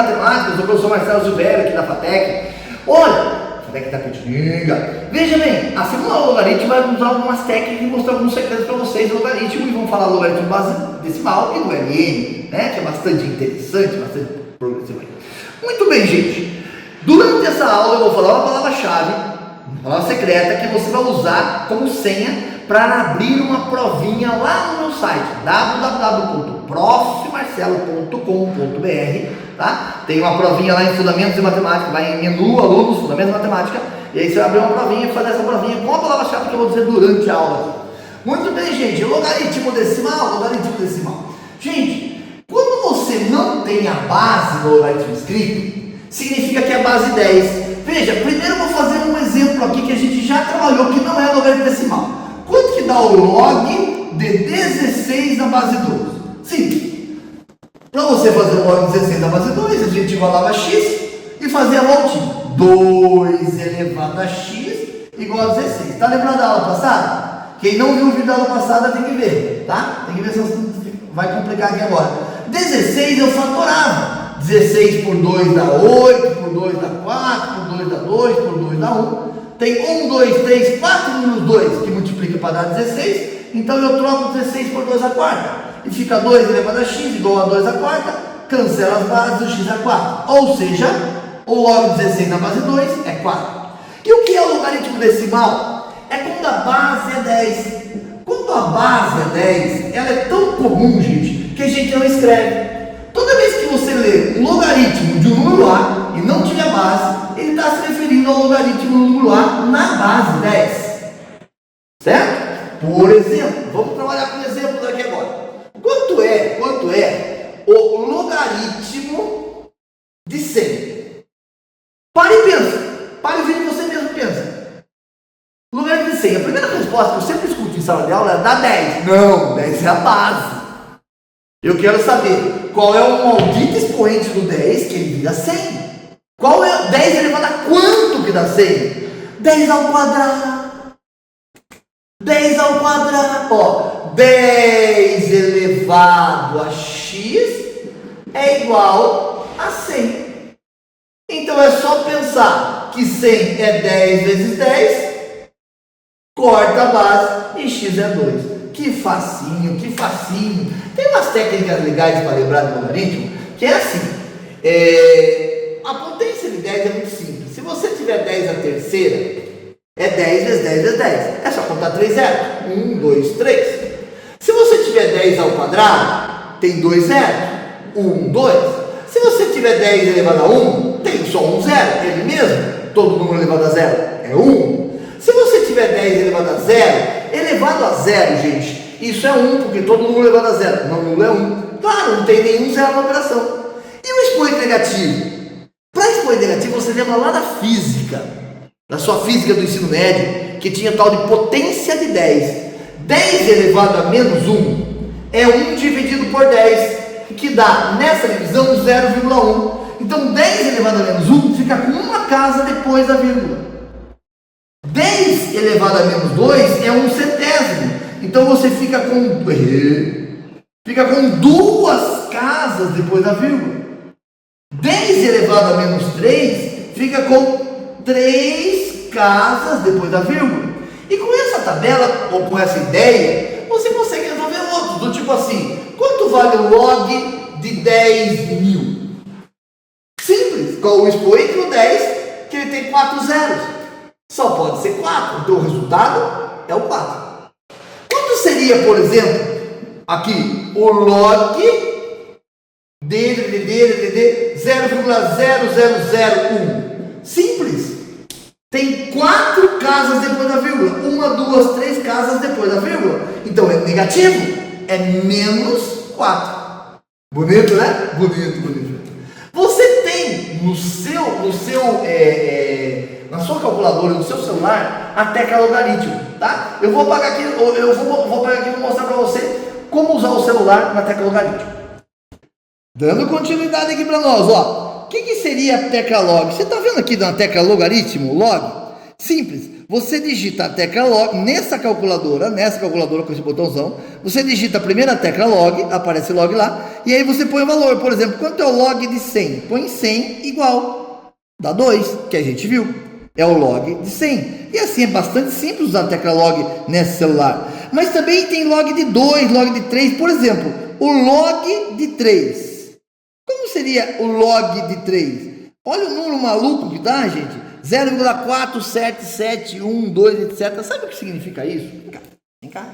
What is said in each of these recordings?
matemática, eu sou o professor Marcelo Silvério aqui da FATEC. Olha, FATEC da Pitinga. Veja bem, a segunda aula do logaritmo vai usar algumas técnicas e mostrar alguns segredos para vocês do logaritmo, e vamos falar do logaritmo base decimal e do LN, né, que é bastante interessante, bastante progressivo aí. Muito bem, gente. Durante essa aula eu vou falar uma palavra-chave, uma palavra secreta que você vai usar como senha para abrir uma provinha lá no meu site www.profmarcelo.com.br, tá? Tem uma provinha lá em Fundamentos de Matemática, vai em menu, alunos, Fundamentos de Matemática, e aí você vai abrir uma provinha e fazer essa provinha com a palavra-chave que eu vou dizer durante a aula. Muito bem, gente, logaritmo decimal, logaritmo decimal. Gente, quando você não tem a base do logaritmo escrito, significa que é a base 10. Veja, primeiro eu vou fazer um exemplo aqui que a gente já trabalhou, que não é logaritmo decimal. Quanto que dá o log de 16 na base 12? Simples. Para você fazer o log de 16 na base 2, a gente igualava a x e fazia a voltinha. 2 elevado a x igual a 16. Está lembrado da aula passada? Quem não viu o vídeo da aula passada tem que ver, tá? Tem que ver se vai complicar aqui agora. 16 eu fatorava. 16 por 2 dá 8, por 2 dá 4, por 2 dá 2, por 2 dá 1. Tem 1, 2, 3, 4 menos 2 que multiplica para dar 16. Então eu troco 16 por 2 a quarta. E fica 2 elevado a x igual a 2 a quarta. Cancela as bases, o x é 4. Ou seja, o log de 16 na base 2 é 4. E o que é o logaritmo decimal? É quando a base é 10. Quando a base é 10, ela é tão comum, gente, que a gente não escreve. Toda vez que você lê o logaritmo de um número A e não tiver base, ele está se referindo ao logaritmo do número A na base 10. Certo? Por exemplo, vamos trabalhar com exemplos aqui agora. Quanto é o logaritmo de 100? Pare e pensa. Pare e veja que você mesmo pensa. Logaritmo de 100. A primeira resposta que eu sempre escuto em sala de aula é dá 10. Não, 10 é a base. Eu quero saber qual é o maldito expoente do 10 que ele vira 100. Qual é 10 elevado a quanto que dá 100? 10 ao quadrado. 10 ao quadrado. Ó, 10 elevado a x é igual a 100. Então é só pensar que 100 é 10 vezes 10, corta a base e x é 2. Que facinho, que facinho. Tem umas técnicas legais para lembrar do logaritmo, que é assim. A potência de 10 é muito simples. Se você tiver 10 à terceira, é 10 vezes 10 vezes 10. É só contar 3 zeros. 1, 2, 3. Se você tiver 10 ao quadrado, tem 2 zeros. 1, 2. Se você tiver 10 elevado a 1, tem só um zero. Ele mesmo. Todo número elevado a zero é 1. Se você tiver 10 elevado a zero, elevado a zero, gente, isso é 1, porque todo número elevado a zero. Não, número é 1. Claro, não tem nenhum zero na operação. E o expoente negativo? Para expoente negativo, você lembra lá da física, da sua física do ensino médio, que tinha tal de potência de 10. 10 elevado a menos 1 é 1 dividido por 10, que dá, nessa divisão, 0,1. Então, 10 elevado a menos 1 fica com uma casa depois da vírgula. 10 elevado a menos 2 é 1 centésimo. Então, você fica com duas casas depois da vírgula. 10 elevado a menos 3 fica com 3 casas depois da vírgula. E com essa tabela, ou com essa ideia, você consegue resolver outros, do tipo assim: quanto vale o log de 10 mil? Simples, com o expoente do 10, que ele tem 4 zeros. Só pode ser 4, então o resultado é o 4. Quanto seria, por exemplo, aqui, o log de 0,0001? Simples. Tem 4 casas depois da vírgula. 1, 2, 3 casas depois da vírgula. Então é negativo. É menos 4. Bonito, né? Bonito, bonito. Você tem na sua calculadora, no seu celular, a tecla logaritmo, tá? Eu vou apagar aqui, vou pegar aqui e vou mostrar para você como usar o celular na tecla logaritmo. Dando continuidade aqui para nós, ó. O que seria a tecla log? Você está vendo aqui na tecla logaritmo, log? Simples. Você digita a tecla log, nessa calculadora com esse botãozão, você digita a primeira tecla log, aparece log lá, e aí você põe o valor. Por exemplo, quanto é o log de 100? Põe 100 igual, dá 2, que a gente viu, é o log de 100. E assim é bastante simples usar a tecla log nesse celular. Mas também tem log de 2, log de 3, por exemplo, o log de 3. Como seria o log de 3? Olha o número maluco que dá, gente. 0,47712, etc. Sabe o que significa isso? Vem cá.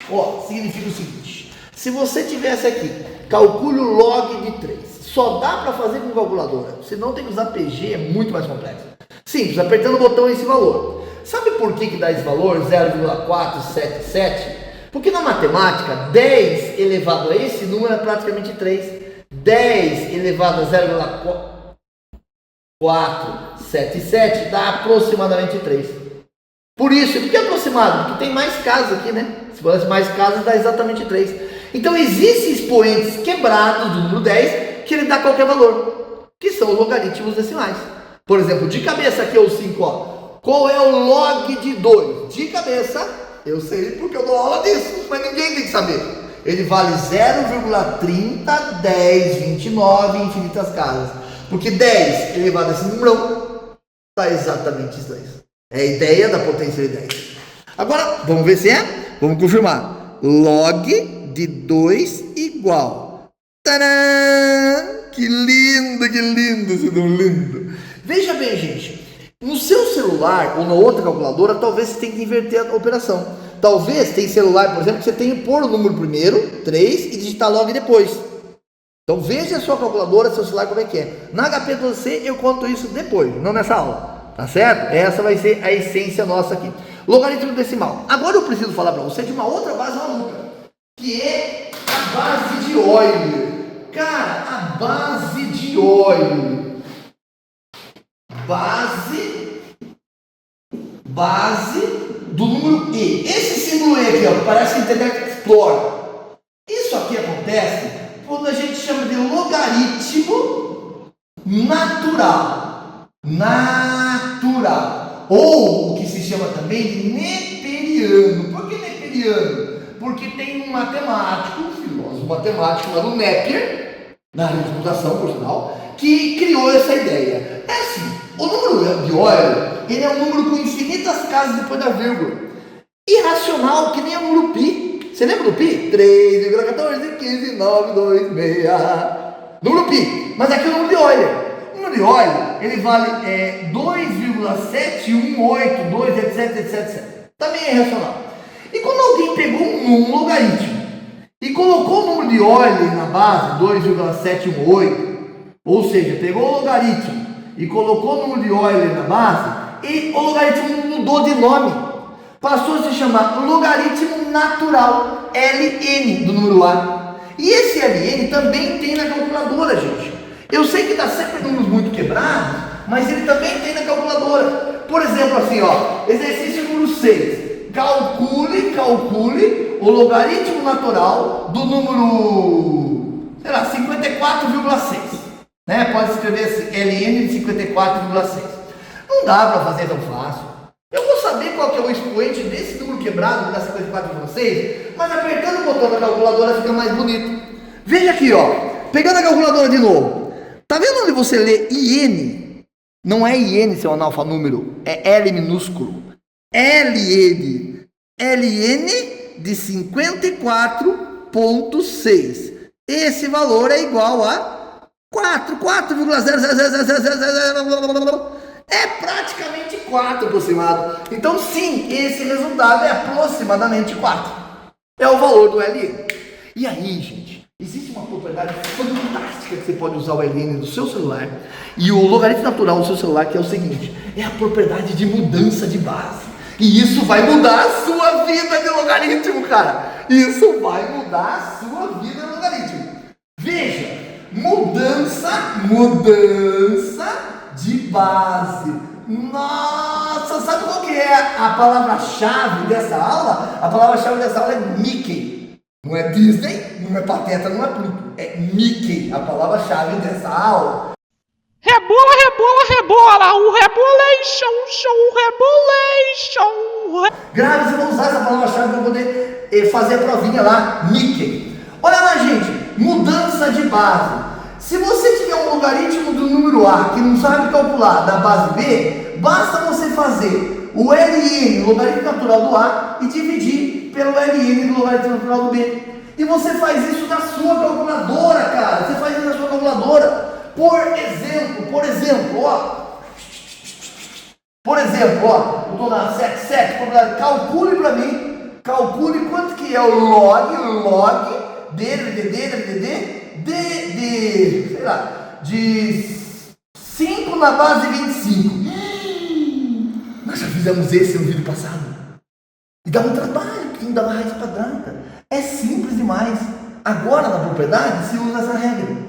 Ó, significa o seguinte: se você tivesse aqui, calcule o log de 3. Só dá para fazer com calculadora. Se não, tem que usar PG, é muito mais complexo. Simples, apertando o botão esse valor. Sabe por que dá esse valor, 0,477? Porque na matemática, 10 elevado a esse número é praticamente 3. 10 elevado a 0,477 dá aproximadamente 3. Por isso, por que aproximado? Porque tem mais casas aqui, né? Se fosse mais casas, dá exatamente 3. Então, existem expoentes quebrados do número 10 que ele dá qualquer valor, que são os logaritmos decimais. Por exemplo, de cabeça aqui é o 5, ó. Qual é o log de 2? De cabeça, eu sei porque eu dou aula disso, mas ninguém tem que saber. Ele vale 0,30, 10, 29 infinitas casas. Porque 10 elevado a esse número dá exatamente isso aí. É a ideia da potência de 10. Agora, vamos ver se é? Vamos confirmar. Log de 2 igual. Tadã! Que lindo esse número lindo. Veja bem, gente. No seu celular ou na outra calculadora, talvez você tenha que inverter a operação. Talvez tem celular, por exemplo, que você tenha que pôr o número primeiro, 3, e digitar log depois. Então veja a sua calculadora, seu celular, como é que é. Na HP12C eu conto isso depois, não nessa aula. Tá certo? Essa vai ser a essência nossa aqui. Logaritmo decimal. Agora eu preciso falar para você de uma outra base maluca, que é a base de Euler. Cara, a base de Euler. Base do número E. Esse símbolo E aqui, ó, parece Internet Explorer. Isso aqui acontece quando a gente chama de logaritmo natural. Ou o que se chama também de neperiano. Por que neperiano? Porque tem um matemático, um filósofo matemático lá no Napier, na área de computação, por sinal, que criou essa ideia. É assim, o número de Euler, ele é um número com infinitas casas depois da vírgula. Irracional, que nem o número pi. Você lembra do pi? 3,1415,926. Número pi. Mas aqui é o número de Euler. O número de Euler, ele vale 2,7182, etc. Também é irracional. E quando alguém pegou um logaritmo e colocou o número de Euler na base, 2,718, ou seja, pegou o logaritmo e colocou o número de Euler na base, e o logaritmo mudou de nome. Passou a se chamar logaritmo natural, LN, do número A. E esse LN também tem na calculadora, gente. Eu sei que dá sempre números muito quebrados, mas ele também tem na calculadora. Por exemplo, assim, ó, exercício número 6. Calcule o logaritmo natural do número, sei lá, 54,6. Né? Pode escrever assim, LN de 54,6. Não dá para fazer tão fácil. Eu vou saber qual que é o expoente desse número quebrado, que dá 54,6, mas apertando o botão da calculadora fica mais bonito. Veja aqui, ó, pegando a calculadora de novo. Tá vendo onde você lê IN? Não é IN, seu analfanúmero, é L minúsculo. LN de 54,6. Esse valor é igual a 4,000. É praticamente 4 aproximado. Então sim, esse resultado é aproximadamente 4. É o valor do LN. E aí, gente, existe uma propriedade fantástica que você pode usar o LN do seu celular e o logaritmo natural do seu celular, que é o seguinte: é a propriedade de mudança de base. E isso vai mudar a sua vida de logaritmo, cara. Isso vai mudar a sua vida de logaritmo. Veja, mudança de base. Nossa, sabe qual que é a palavra-chave dessa aula? A palavra-chave dessa aula é Mickey. Não é Disney, não é Pateta, não é Pluto. É Mickey, a palavra-chave dessa aula. Rebola, rebola, rebola. rebola, o rebolation, show, rebolation. Grave, você vai usar essa palavra-chave para poder fazer a provinha lá, Mickey. Olha lá, gente, mudança de base. Se você tiver um logaritmo do número A que não sabe calcular da base B, basta você fazer o ln, logaritmo natural do A, e dividir pelo ln do logaritmo natural do B. E você faz isso na sua calculadora, cara. Você faz isso na sua calculadora. Por exemplo, ó. Por exemplo, ó. Eu estou na 7, calcule para mim. Calcule quanto que é o log sei lá, de 5 na base 25. Nós já fizemos esse no vídeo passado. E dá um trabalho, porque não dá raiz quadrada. É simples demais. Agora na propriedade se usa essa regra.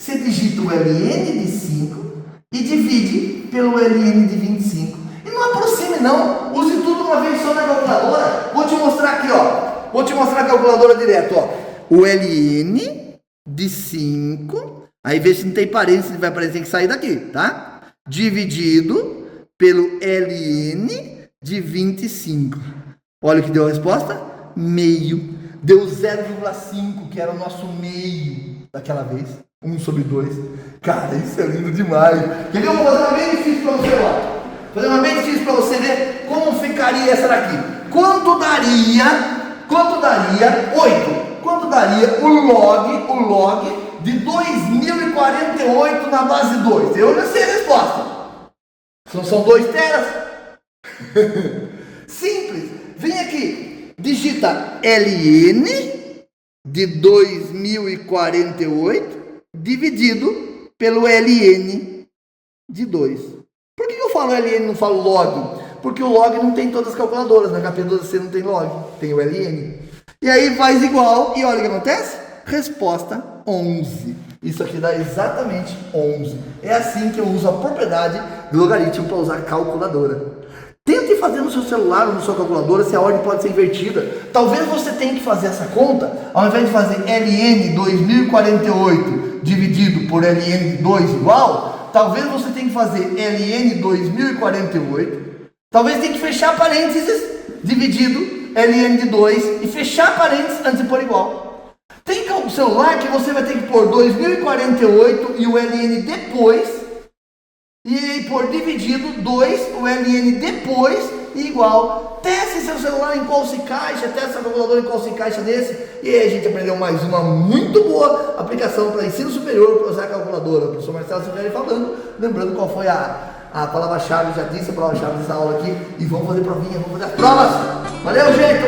Você digita o ln de 5 e divide pelo ln de 25. E não aproxime não. Use tudo uma vez só na calculadora. Vou te mostrar aqui, ó. Vou te mostrar a calculadora direto, ó. O ln de 5. Aí vê se não tem parênteses, vai aparecer, tem que sair daqui, tá? Dividido pelo ln de 25. Olha o que deu a resposta. Meio. Deu 0,5, que era o nosso meio daquela vez. 1 sobre 2. Cara, isso é lindo demais. Quer ver? Eu vou fazer uma bem difícil para você, ó. Fazer uma bem difícil para você ver como ficaria essa daqui. Quanto daria 8? Quanto daria o log de 2048 na base 2? Eu já sei a resposta. São 2 teras. Simples. Vem aqui. Digita ln de 2048 dividido pelo ln de 2. Por que eu falo ln e não falo log? Porque o log não tem todas as calculadoras. Na KP12C não tem log, tem o ln. E aí faz igual e olha o que acontece. Resposta 11. Isso aqui dá exatamente 11. É assim que eu uso a propriedade do logaritmo para usar calculadora. Tente fazer no seu celular ou na sua calculadora se a ordem pode ser invertida. Talvez você tenha que fazer essa conta, ao invés de fazer ln 2048 dividido por ln de 2 igual, talvez você tenha que fazer ln 2048, talvez tenha que fechar parênteses, dividido ln de 2 e fechar parênteses antes de pôr igual. Tem um celular que você vai ter que pôr 2048 e o ln depois, e por dividido 2, o ln depois e igual. Teste seu celular em qual se encaixa, teste seu calculador em qual se encaixa nesse. E aí a gente aprendeu mais uma muito boa aplicação para ensino superior para usar a calculadora. O professor Marcelo Silveira falando, lembrando qual foi a palavra-chave, já disse a palavra-chave dessa aula aqui. E vamos fazer provinha, vamos fazer as provas. Valeu, gente!